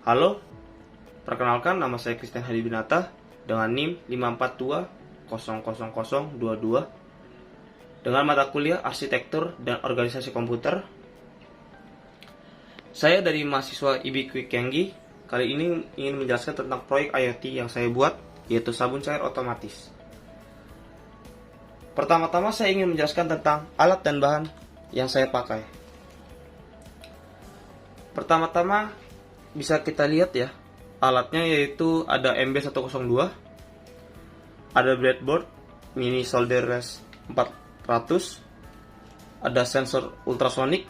Halo, perkenalkan nama saya Christian Hadi Binata dengan NIM 542000022 dengan mata kuliah Arsitektur dan Organisasi Komputer. Saya dari mahasiswa IB Quick Kenggi. Kali ini ingin menjelaskan tentang proyek IoT yang saya buat, yaitu sabun cair otomatis. Pertama-tama saya ingin menjelaskan tentang alat dan bahan yang saya pakai. Pertama-tama bisa kita lihat ya, alatnya yaitu ada MB102, ada breadboard mini solderless 400, ada sensor ultrasonic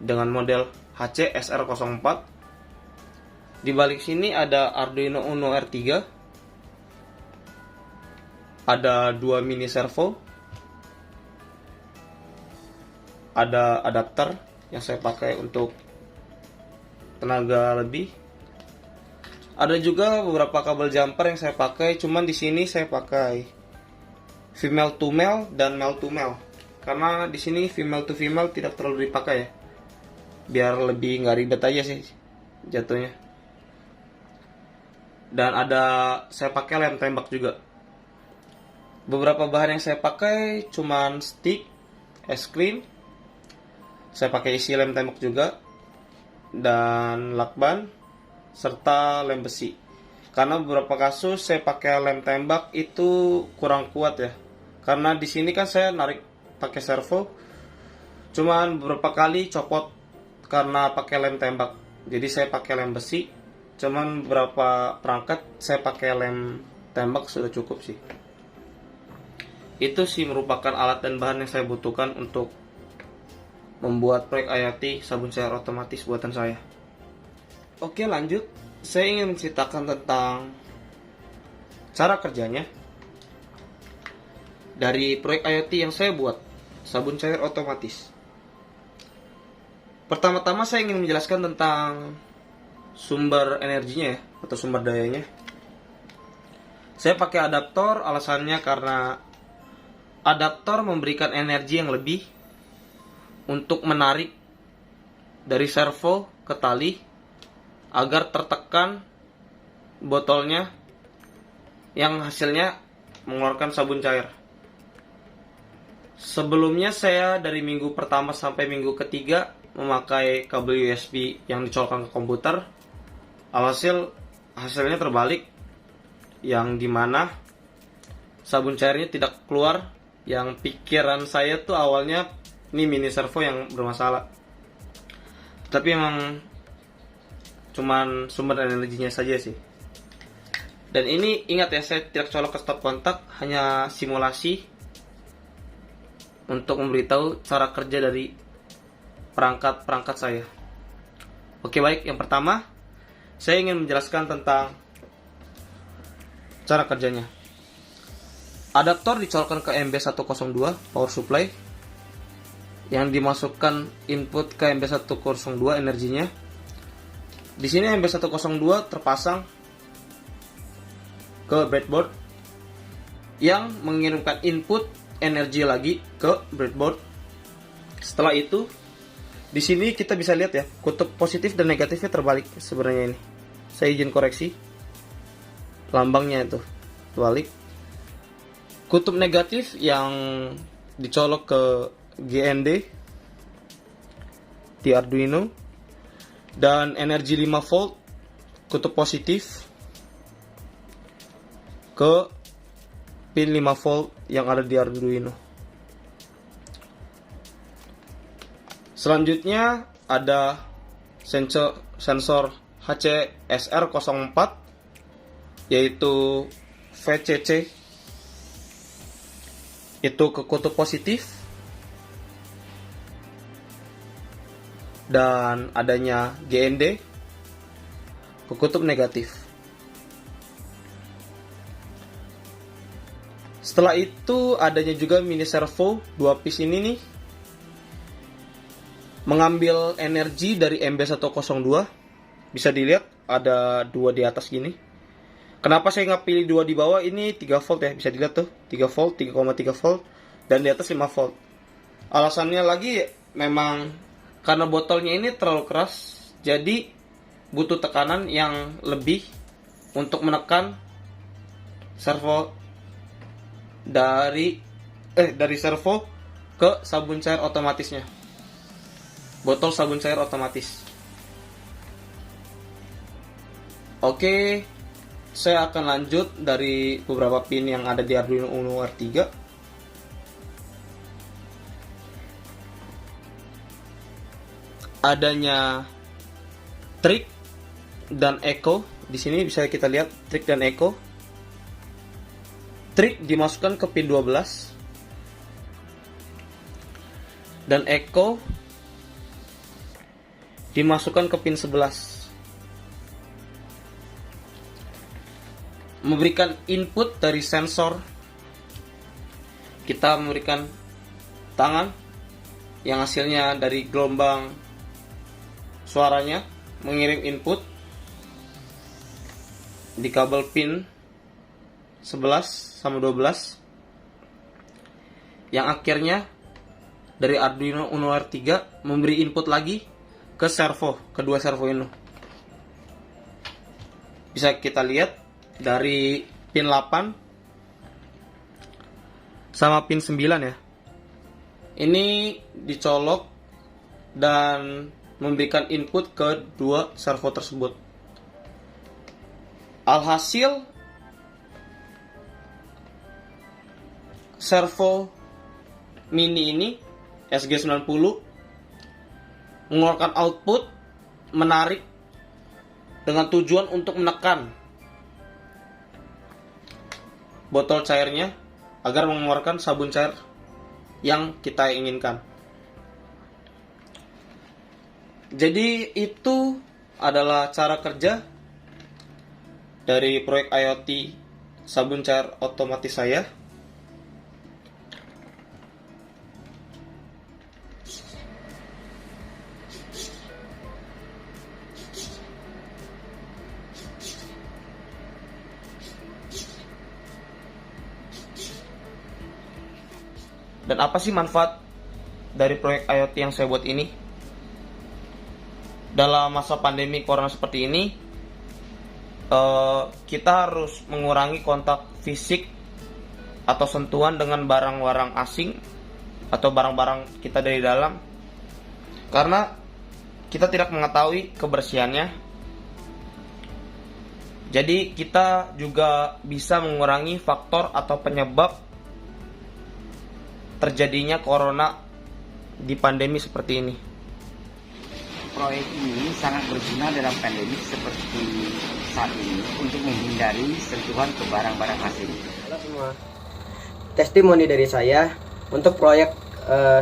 dengan model HC SR04. Di balik sini ada Arduino Uno R3, ada 2 mini servo, ada adapter yang saya pakai untuk tenaga lebih. Ada juga beberapa kabel jumper yang saya pakai, cuman di sini saya pakai female to male dan male to male. Karena di sini female to female tidak terlalu dipakai ya. Biar lebih nggak ribet aja sih jatuhnya. Dan ada saya pakai lem tembak juga. Beberapa bahan yang saya pakai cuman stick, es krim. Saya pakai isi lem tembak juga, dan lakban serta lem besi. Karena beberapa kasus saya pakai lem tembak itu kurang kuat ya. Karena di sini kan saya narik pakai servo, cuman beberapa kali copot karena pakai lem tembak. Jadi saya pakai lem besi. Cuman beberapa perangkat saya pakai lem tembak sudah cukup sih. Itu sih merupakan alat dan bahan yang saya butuhkan untuk membuat proyek IoT sabun cair otomatis buatan saya. Oke, lanjut. Saya ingin menceritakan tentang cara kerjanya dari proyek IoT yang saya buat, sabun cair otomatis. Pertama-tama saya ingin menjelaskan tentang sumber energinya ya, atau sumber dayanya. Saya pakai adaptor, alasannya karena adaptor memberikan energi yang lebih untuk menarik dari servo ke tali agar tertekan botolnya yang hasilnya mengeluarkan sabun cair. Sebelumnya saya dari minggu pertama sampai minggu ketiga memakai kabel USB yang dicolokkan ke komputer. Alhasil hasilnya terbalik, yang dimana sabun cairnya tidak keluar. Yang pikiran saya tuh awalnya ini mini servo yang bermasalah, tapi emang cuman sumber energinya saja sih. Dan ini ingat ya, saya tidak colok ke stop kontak, hanya simulasi untuk memberitahu cara kerja dari perangkat-perangkat saya. Oke, baik, yang pertama saya ingin menjelaskan tentang cara kerjanya. Adaptor dicolokkan ke MB102 power supply, yang dimasukkan input ke MB102 energinya. Di sini MB102 terpasang ke breadboard yang mengirimkan input energi lagi ke breadboard. Setelah itu, di sini kita bisa lihat ya, kutub positif dan negatifnya terbalik sebenarnya ini. Saya izin koreksi. Lambangnya itu terbalik. Kutub negatif yang dicolok ke GND di Arduino, dan energi 5 volt kutub positif ke pin 5 volt yang ada di Arduino. Selanjutnya ada sensor HC SR04 yaitu VCC, itu ke kutub positif, dan adanya GND ke kutub negatif. Setelah itu adanya juga mini servo 2 piece ini nih, mengambil energi dari MB102. Bisa dilihat ada 2 di atas gini. Kenapa saya nggak pilih 2 di bawah? Ini 3 volt ya, bisa dilihat tuh 3 volt, 3,3 volt, dan di atas 5 volt. Alasannya lagi memang karena botolnya ini terlalu keras, jadi butuh tekanan yang lebih untuk menekan servo dari servo ke sabun cair otomatisnya, botol sabun cair otomatis. Oke, saya akan lanjut dari beberapa pin yang ada di Arduino Uno R3. Adanya trik dan echo. Di sini bisa kita lihat trik dan echo. Trik dimasukkan ke pin 12 dan echo dimasukkan ke pin 11. Memberikan input dari sensor, kita memberikan tangan yang hasilnya dari gelombang suaranya mengirim input di kabel pin 11 sama 12 yang akhirnya dari Arduino Uno R3 memberi input lagi ke servo, kedua servo ini. Bisa kita lihat dari pin 8 sama pin 9 ya. Ini dicolok dan memberikan input ke dua servo tersebut. Alhasil servo mini ini SG90 mengeluarkan output menarik dengan tujuan untuk menekan botol cairnya agar mengeluarkan sabun cair yang kita inginkan. Jadi itu adalah cara kerja dari proyek IoT sabun cair otomatis saya. Dan apa sih manfaat dari proyek IoT yang saya buat ini? Dalam masa pandemi corona seperti ini, kita harus mengurangi kontak fisik atau sentuhan dengan barang-barang asing atau barang-barang kita dari dalam, karena kita tidak mengetahui kebersihannya. Jadi kita juga bisa mengurangi faktor atau penyebab terjadinya corona di pandemi seperti ini. Proyek ini sangat berguna dalam pandemi seperti saat ini untuk menghindari sentuhan ke barang-barang asing. Halo semua, testimoni dari saya untuk proyek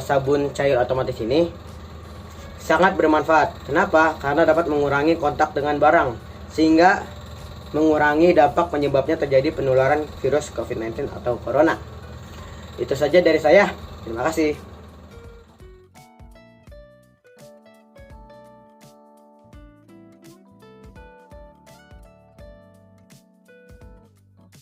sabun cair otomatis ini sangat bermanfaat. Kenapa? Karena dapat mengurangi kontak dengan barang, sehingga mengurangi dampak penyebabnya terjadi penularan virus COVID-19 atau corona. Itu saja dari saya. Terima kasih.